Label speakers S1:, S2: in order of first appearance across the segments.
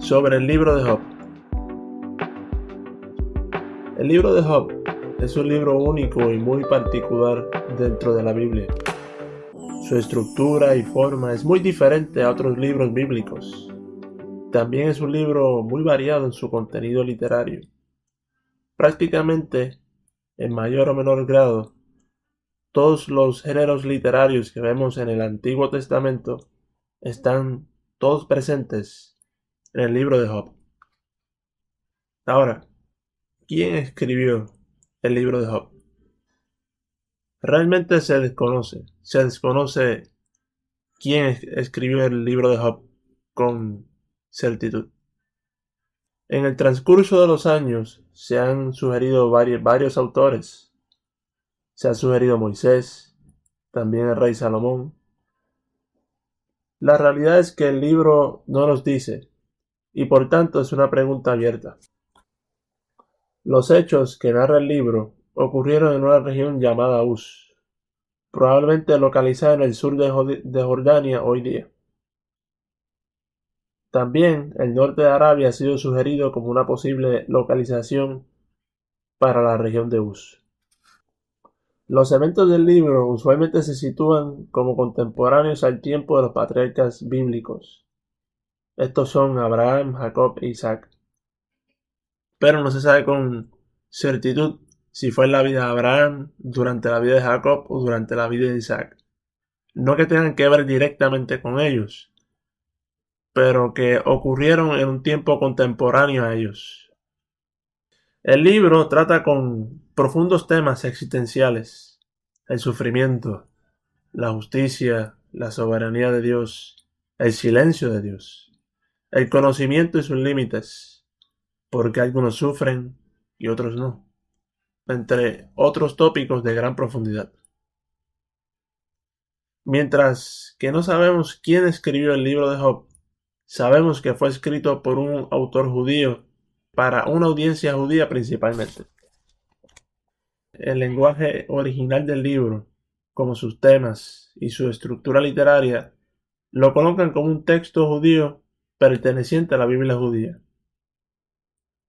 S1: sobre el libro de Job. El libro de Job es un libro único y muy particular dentro de la Biblia. Su estructura y forma es muy diferente a otros libros bíblicos. También es un libro muy variado en su contenido literario. Prácticamente, en mayor o menor grado, todos los géneros literarios que vemos en el Antiguo Testamento están todos presentes en el libro de Job. Ahora, ¿quién escribió el libro de Job? Realmente se desconoce. Se desconoce quién escribió el libro de Job con certitud. En el transcurso de los años se han sugerido varios autores. Se ha sugerido Moisés, también el rey Salomón. La realidad es que el libro no nos dice, y por tanto es una pregunta abierta. Los hechos que narra el libro ocurrieron en una región llamada Uz, probablemente localizada en el sur de Jordania hoy día. También el norte de Arabia ha sido sugerido como una posible localización para la región de Uz. Los eventos del libro usualmente se sitúan como contemporáneos al tiempo de los patriarcas bíblicos. Estos son Abraham, Jacob e Isaac. Pero no se sabe con certitud si fue en la vida de Abraham, durante la vida de Jacob o durante la vida de Isaac. No que tengan que ver directamente con ellos, pero que ocurrieron en un tiempo contemporáneo a ellos. El libro trata con profundos temas existenciales: el sufrimiento, la justicia, la soberanía de Dios, el silencio de Dios, el conocimiento y sus límites, porque algunos sufren y otros no, entre otros tópicos de gran profundidad. Mientras que no sabemos quién escribió el libro de Job, sabemos que fue escrito por un autor judío para una audiencia judía principalmente. El lenguaje original del libro, como sus temas y su estructura literaria, lo colocan como un texto judío perteneciente a la Biblia judía,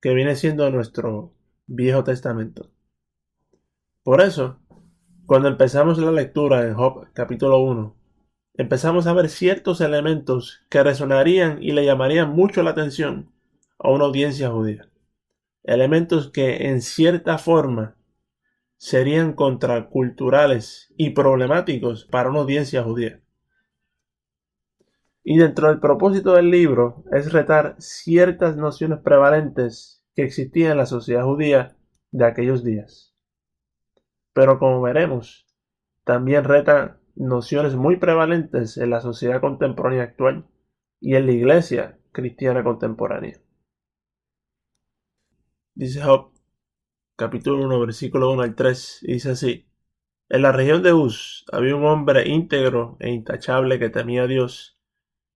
S1: que viene siendo nuestro Viejo Testamento. Por eso, cuando empezamos la lectura en Job capítulo 1, empezamos a ver ciertos elementos que resonarían y le llamarían mucho la atención a una audiencia judía. Elementos que en cierta forma serían contraculturales y problemáticos para una audiencia judía. Y dentro del propósito del libro es retar ciertas nociones prevalentes que existían en la sociedad judía de aquellos días. Pero como veremos, también reta nociones muy prevalentes en la sociedad contemporánea actual y en la iglesia cristiana contemporánea. Dice Job, capítulo 1, versículo 1 al 3, y dice así: En la región de Uz había un hombre íntegro e intachable que temía a Dios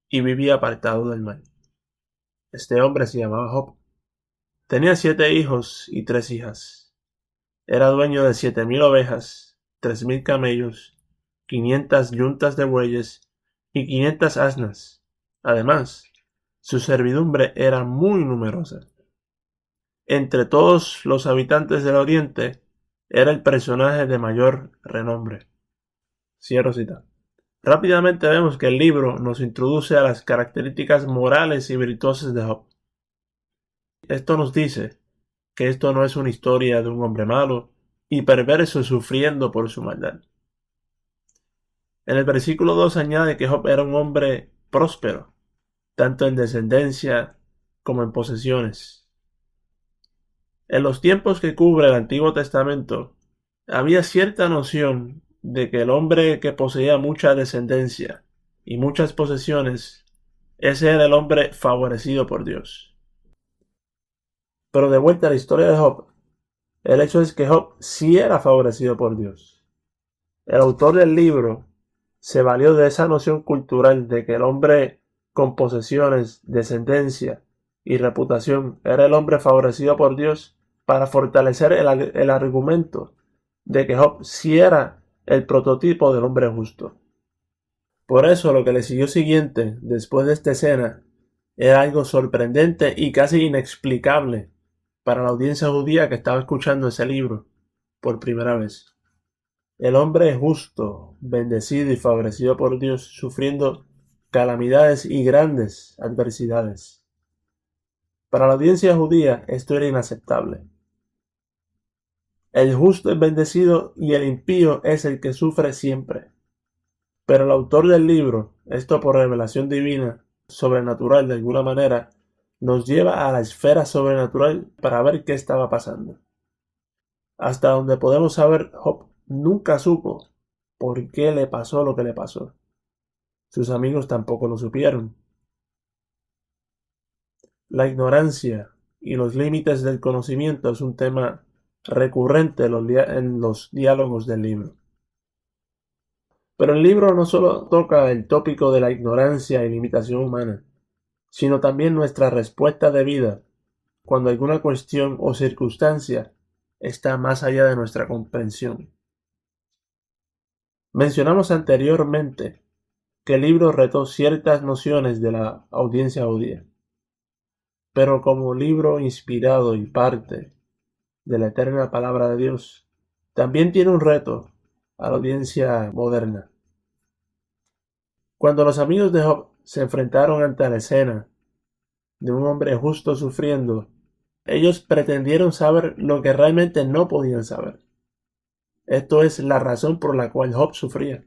S1: y vivía apartado del mal. Este hombre se llamaba Job. Tenía 7 hijos y 3 hijas. Era dueño de 7,000 ovejas, 3,000 camellos, 500 yuntas de bueyes y 500 asnas. Además, su servidumbre era muy numerosa. Entre todos los habitantes del oriente, era el personaje de mayor renombre. Cierro cita. Rápidamente vemos que el libro nos introduce a las características morales y virtuosas de Job. Esto nos dice que esto no es una historia de un hombre malo y perverso sufriendo por su maldad. En el versículo 2 añade que Job era un hombre próspero, tanto en descendencia como en posesiones. En los tiempos que cubre el Antiguo Testamento, había cierta noción de que el hombre que poseía mucha descendencia y muchas posesiones, ese era el hombre favorecido por Dios. Pero de vuelta a la historia de Job, el hecho es que Job sí era favorecido por Dios. El autor del libro se valió de esa noción cultural de que el hombre con posesiones, descendencia y reputación era el hombre favorecido por Dios para fortalecer el argumento de que Job sí era el prototipo del hombre justo. Por eso lo que le siguió siguiente, después de esta escena, Era algo sorprendente y casi inexplicable para la audiencia judía que estaba escuchando ese libro por primera vez. El hombre justo, bendecido y favorecido por Dios, sufriendo calamidades y grandes adversidades. Para la audiencia judía esto era inaceptable. El justo es bendecido y el impío es el que sufre siempre. Pero el autor del libro, esto por revelación divina, sobrenatural de alguna manera, nos lleva a la esfera sobrenatural para ver qué estaba pasando. Hasta donde podemos saber, Job nunca supo por qué le pasó lo que le pasó. Sus amigos tampoco lo supieron. La ignorancia y los límites del conocimiento es un tema recurrente en los diálogos del libro. Pero el libro no solo toca el tópico de la ignorancia y limitación humana, sino también nuestra respuesta de vida cuando alguna cuestión o circunstancia está más allá de nuestra comprensión. Mencionamos anteriormente que el libro retó ciertas nociones de la audiencia judía, pero como libro inspirado y parte de la eterna palabra de Dios, también tiene un reto a la audiencia moderna. Cuando los amigos de Job se enfrentaron ante la escena de un hombre justo sufriendo, ellos pretendieron saber lo que realmente no podían saber. Esto es la razón por la cual Job sufría.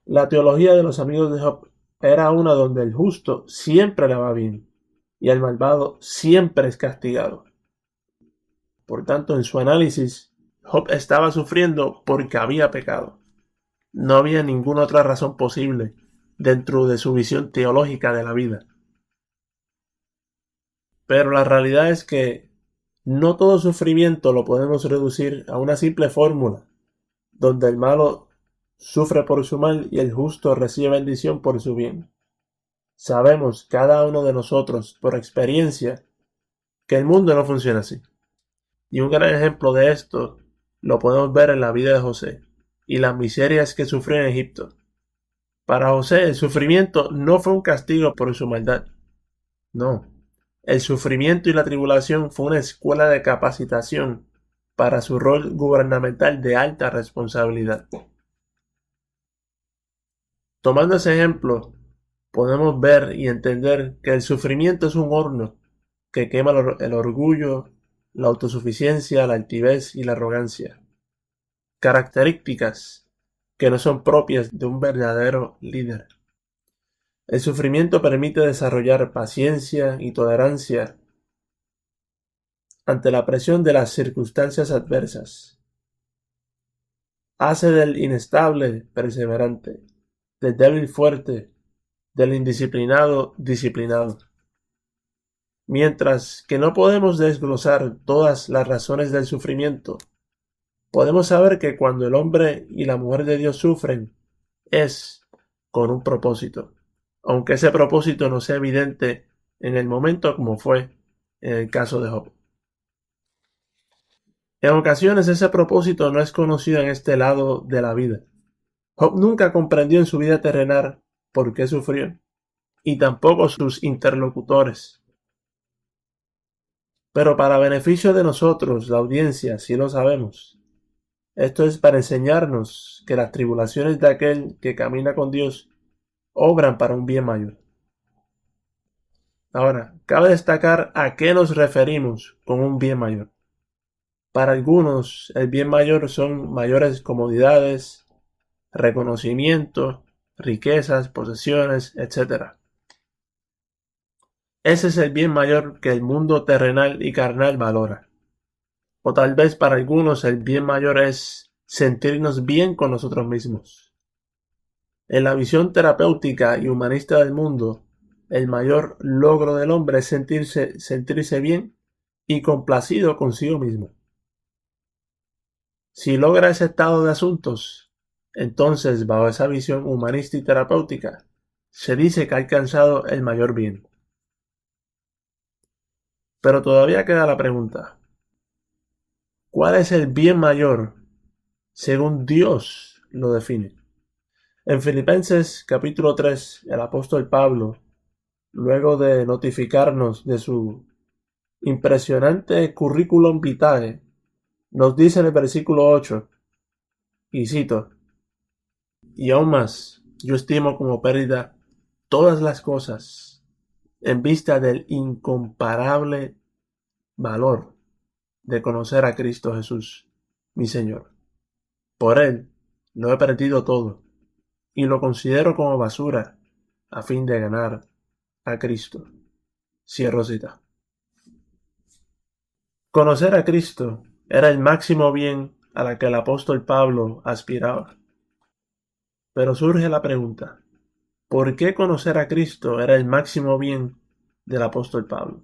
S1: La teología de los amigos de Job era una donde el justo siempre le va bien y el malvado siempre es castigado. Por tanto, en su análisis, Job estaba sufriendo porque había pecado. No había ninguna otra razón posible dentro de su visión teológica de la vida. Pero la realidad es que no todo sufrimiento lo podemos reducir a una simple fórmula, donde el malo sufre por su mal y el justo recibe bendición por su bien. Sabemos cada uno de nosotros, por experiencia, que el mundo no funciona así. Y un gran ejemplo de esto lo podemos ver en la vida de José y las miserias que sufrió en Egipto. Para José el sufrimiento no fue un castigo por su maldad. No, el sufrimiento y la tribulación fue una escuela de capacitación para su rol gubernamental de alta responsabilidad. Tomando ese ejemplo, podemos ver y entender que el sufrimiento es un horno que quema el orgullo, la autosuficiencia, la altivez y la arrogancia, características que no son propias de un verdadero líder. El sufrimiento permite desarrollar paciencia y tolerancia ante la presión de las circunstancias adversas. Hace del inestable perseverante, del débil fuerte, del indisciplinado disciplinado. Mientras que no podemos desglosar todas las razones del sufrimiento, podemos saber que cuando el hombre y la mujer de Dios sufren, es con un propósito, aunque ese propósito no sea evidente en el momento como fue en el caso de Job. En ocasiones ese propósito no es conocido en este lado de la vida. Job nunca comprendió en su vida terrenal por qué sufrió, y tampoco sus interlocutores. Pero para beneficio de nosotros, la audiencia, sí lo sabemos. Esto es para enseñarnos que las tribulaciones de aquel que camina con Dios obran para un bien mayor. Ahora, cabe destacar a qué nos referimos con un bien mayor. Para algunos, el bien mayor son mayores comodidades, reconocimiento, riquezas, posesiones, etc. Ese es el bien mayor que el mundo terrenal y carnal valora. O tal vez para algunos el bien mayor es sentirnos bien con nosotros mismos. En la visión terapéutica y humanista del mundo, el mayor logro del hombre es sentirse bien y complacido consigo mismo. Si logra ese estado de asuntos, entonces, bajo esa visión humanista y terapéutica, se dice que ha alcanzado el mayor bien. Pero todavía queda la pregunta: ¿cuál es el bien mayor según Dios lo define? En Filipenses capítulo 3, el apóstol Pablo, luego de notificarnos de su impresionante currículum vitae, nos dice en el versículo 8, y cito: y aún más, yo estimo como pérdida todas las cosas en vista del incomparable valor de conocer a Cristo Jesús, mi Señor. Por Él lo he perdido todo y lo considero como basura a fin de ganar a Cristo. Cierro cita. Conocer a Cristo era el máximo bien a la que el apóstol Pablo aspiraba. Pero surge la pregunta: ¿por qué conocer a Cristo era el máximo bien del apóstol Pablo?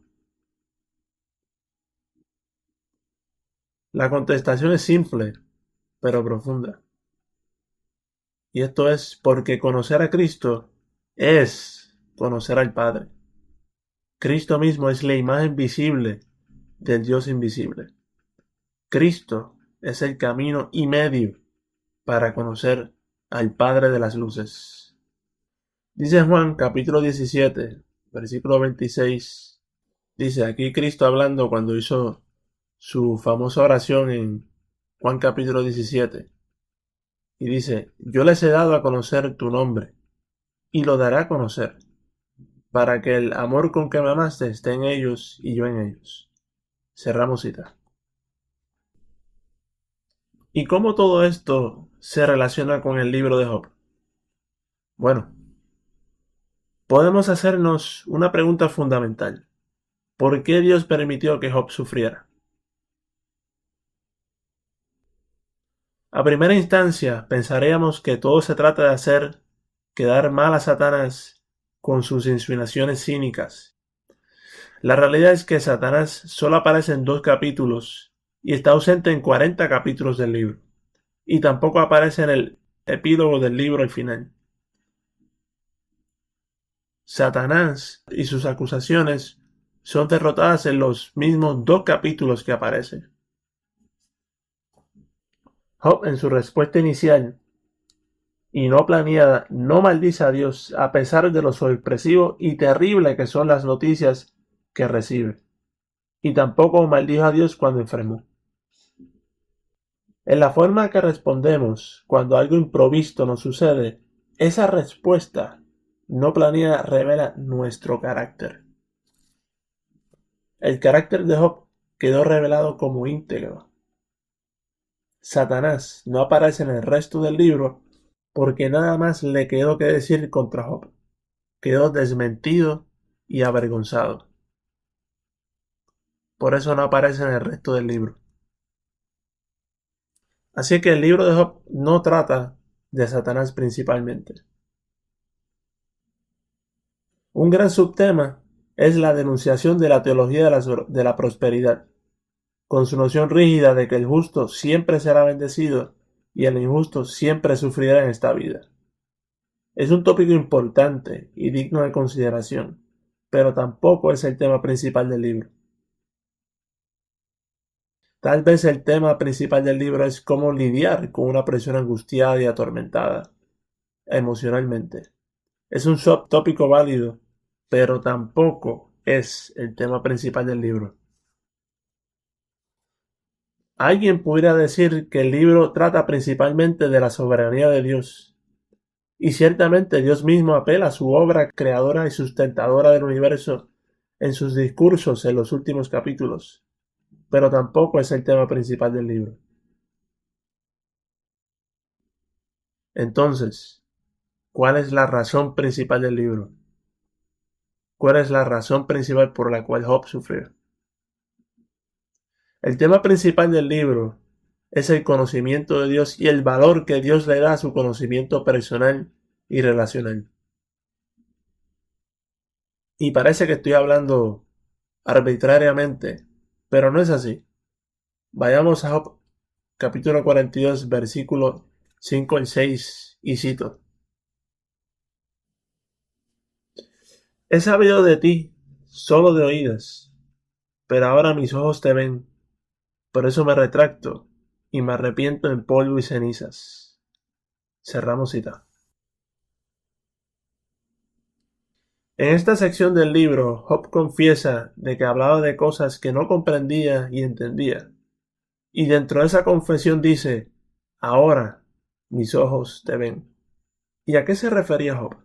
S1: La contestación es simple, pero profunda. Y esto es porque conocer a Cristo es conocer al Padre. Cristo mismo es la imagen visible del Dios invisible. Cristo es el camino y medio para conocer al Padre de las luces. Dice Juan capítulo 17, versículo 26. Dice aquí Cristo hablando cuando hizo su famosa oración en Juan capítulo 17. Y dice: yo les he dado a conocer tu nombre, y lo daré a conocer, para que el amor con que me amaste esté en ellos y yo en ellos. Cerramos cita. ¿Y cómo todo esto se relaciona con el libro de Job? Bueno, podemos hacernos una pregunta fundamental. ¿Por qué Dios permitió que Job sufriera? A primera instancia, pensaríamos que todo se trata de hacer quedar mal a Satanás con sus insinuaciones cínicas. La realidad es que Satanás solo aparece en 2 capítulos y está ausente en 40 capítulos del libro, y tampoco aparece en el epílogo del libro al final. Satanás y sus acusaciones son derrotadas en los mismos 2 capítulos que aparecen. Job, en su respuesta inicial y no planeada, no maldice a Dios a pesar de lo sorpresivo y terrible que son las noticias que recibe, y tampoco maldijo a Dios cuando enfermó. En la forma que respondemos cuando algo improvisto nos sucede, esa respuesta no planeada revela nuestro carácter. El carácter de Job quedó revelado como íntegro. Satanás no aparece en el resto del libro porque nada más le quedó que decir contra Job. Quedó desmentido y avergonzado. Por eso no aparece en el resto del libro. Así que el libro de Job no trata de Satanás principalmente. Un gran subtema es la denunciación de la teología de la prosperidad, con su noción rígida de que el justo siempre será bendecido y el injusto siempre sufrirá en esta vida. Es un tópico importante y digno de consideración, pero tampoco es el tema principal del libro. Tal vez el tema principal del libro es cómo lidiar con una persona angustiada y atormentada emocionalmente. Es un subtópico válido, pero tampoco es el tema principal del libro. Alguien pudiera decir que el libro trata principalmente de la soberanía de Dios, y ciertamente Dios mismo apela a su obra creadora y sustentadora del universo en sus discursos en los últimos capítulos, pero tampoco es el tema principal del libro. Entonces, ¿cuál es la razón principal del libro? ¿Cuál es la razón principal por la cual Job sufrió? El tema principal del libro es el conocimiento de Dios y el valor que Dios le da a su conocimiento personal y relacional. Y parece que estoy hablando arbitrariamente, pero no es así. Vayamos a Job capítulo 42, versículo 5 al 6, y cito: he sabido de ti solo de oídas, pero ahora mis ojos te ven. Por eso me retracto y me arrepiento en polvo y cenizas. Cerramos cita. En esta sección del libro, Job confiesa de que hablaba de cosas que no comprendía y entendía. Y dentro de esa confesión dice, ahora mis ojos te ven. ¿Y a qué se refería Job?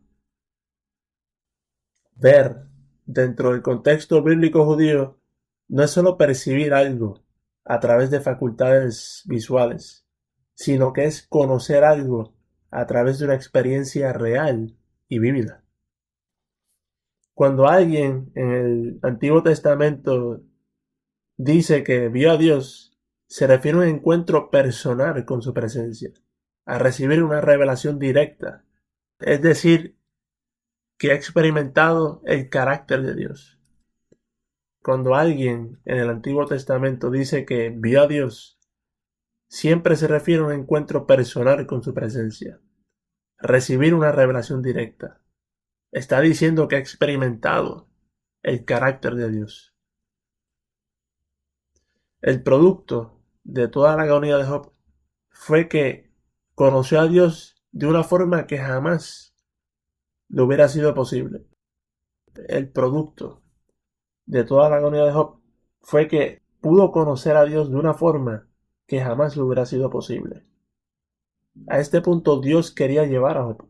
S1: Ver, dentro del contexto bíblico judío, no es solo percibir algo a través de facultades visuales, sino que es conocer algo a través de una experiencia real y vívida. Cuando alguien en el Antiguo Testamento dice que vio a Dios, se refiere a un encuentro personal con su presencia, a recibir una revelación directa, es decir, que ha experimentado el carácter de Dios. Cuando alguien en el Antiguo Testamento dice que vio a Dios, siempre se refiere a un encuentro personal con su presencia, recibir una revelación directa. Está diciendo que ha experimentado el carácter de Dios. El producto de toda la agonía de Job fue que conoció a Dios de una forma que jamás le hubiera sido posible. El producto de toda la agonía de Job fue que pudo conocer a Dios de una forma que jamás le hubiera sido posible. A este punto Dios quería llevar a Job.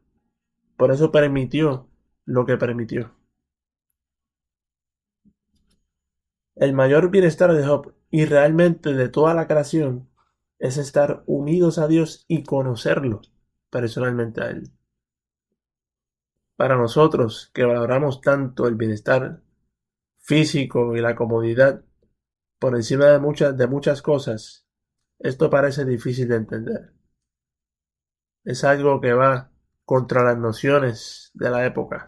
S1: Por eso permitió lo que permitió. El mayor bienestar de Job y realmente de toda la creación es estar unidos a Dios y conocerlo personalmente a Él. Para nosotros que valoramos tanto el bienestar físico y la comodidad por encima de muchas cosas, esto parece difícil de entender. Es algo que va contra las nociones de la época.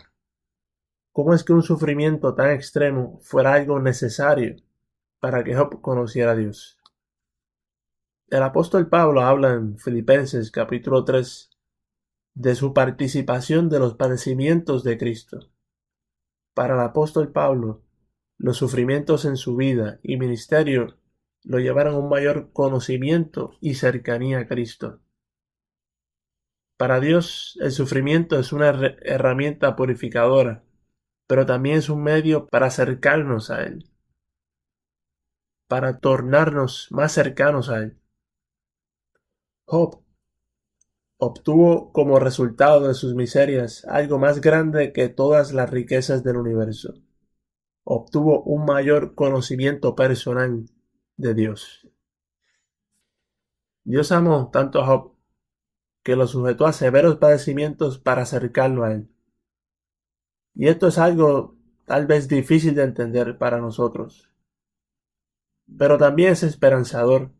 S1: ¿Cómo es que un sufrimiento tan extremo fuera algo necesario para que Job conociera a Dios? El apóstol Pablo habla en Filipenses capítulo 3 de su participación de los padecimientos de Cristo. Para el apóstol Pablo, los sufrimientos en su vida y ministerio lo llevaron a un mayor conocimiento y cercanía a Cristo. Para Dios, el sufrimiento es una herramienta purificadora, pero también es un medio para acercarnos a Él, para tornarnos más cercanos a Él. Job obtuvo como resultado de sus miserias algo más grande que todas las riquezas del universo. Obtuvo un mayor conocimiento personal de Dios. Dios amó tanto a Job que lo sujetó a severos padecimientos para acercarlo a Él. Y esto es algo tal vez difícil de entender para nosotros, pero también es esperanzador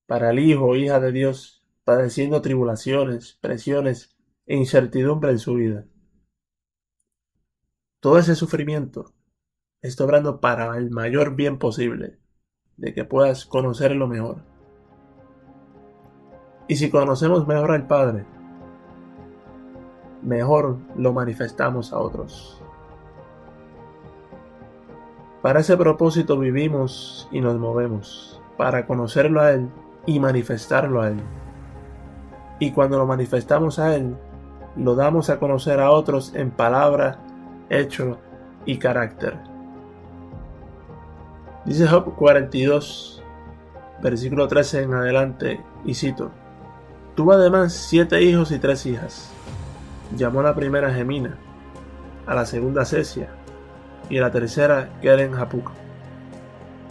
S1: para el hijo o hija de Dios padeciendo tribulaciones, presiones e incertidumbre en su vida. Todo ese sufrimiento está obrando para el mayor bien posible, de que puedas conocerlo mejor. Y si conocemos mejor al Padre, mejor lo manifestamos a otros. Para ese propósito vivimos y nos movemos, para conocerlo a Él y manifestarlo a Él. Y cuando lo manifestamos a Él, lo damos a conocer a otros en palabra, hecho y carácter. Dice Job 42, versículo 13 en adelante, y cito: tuvo además 7 hijos y 3 hijas. Llamó a la primera Gemina, a la segunda Cesia, y a la tercera Keren Hapuk.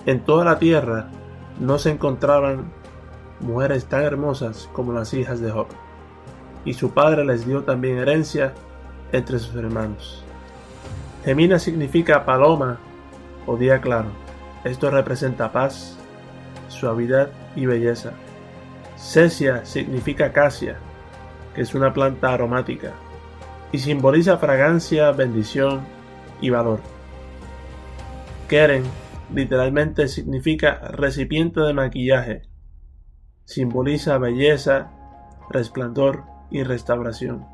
S1: En toda la tierra no se encontraban mujeres tan hermosas como las hijas de Job, y su padre les dio también herencia entre sus hermanos. Gemina significa paloma o día claro. Esto representa paz, suavidad y belleza. Cesia significa acacia, que es una planta aromática, y simboliza fragancia, bendición y valor. Keren literalmente significa recipiente de maquillaje. Simboliza belleza, resplandor y restauración.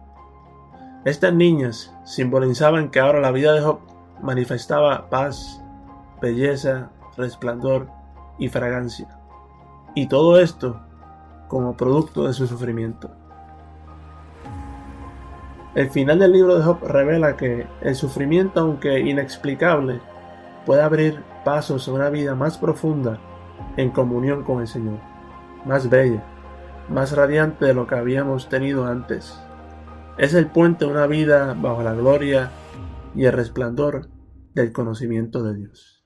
S1: Estas niñas simbolizaban que ahora la vida de Job manifestaba paz, belleza, resplandor y fragancia. Y todo esto como producto de su sufrimiento. El final del libro de Job revela que el sufrimiento, aunque inexplicable, puede abrir pasos a una vida más profunda en comunión con el Señor, más bella, más radiante de lo que habíamos tenido antes. Es el puente a una vida bajo la gloria y el resplandor del conocimiento de Dios.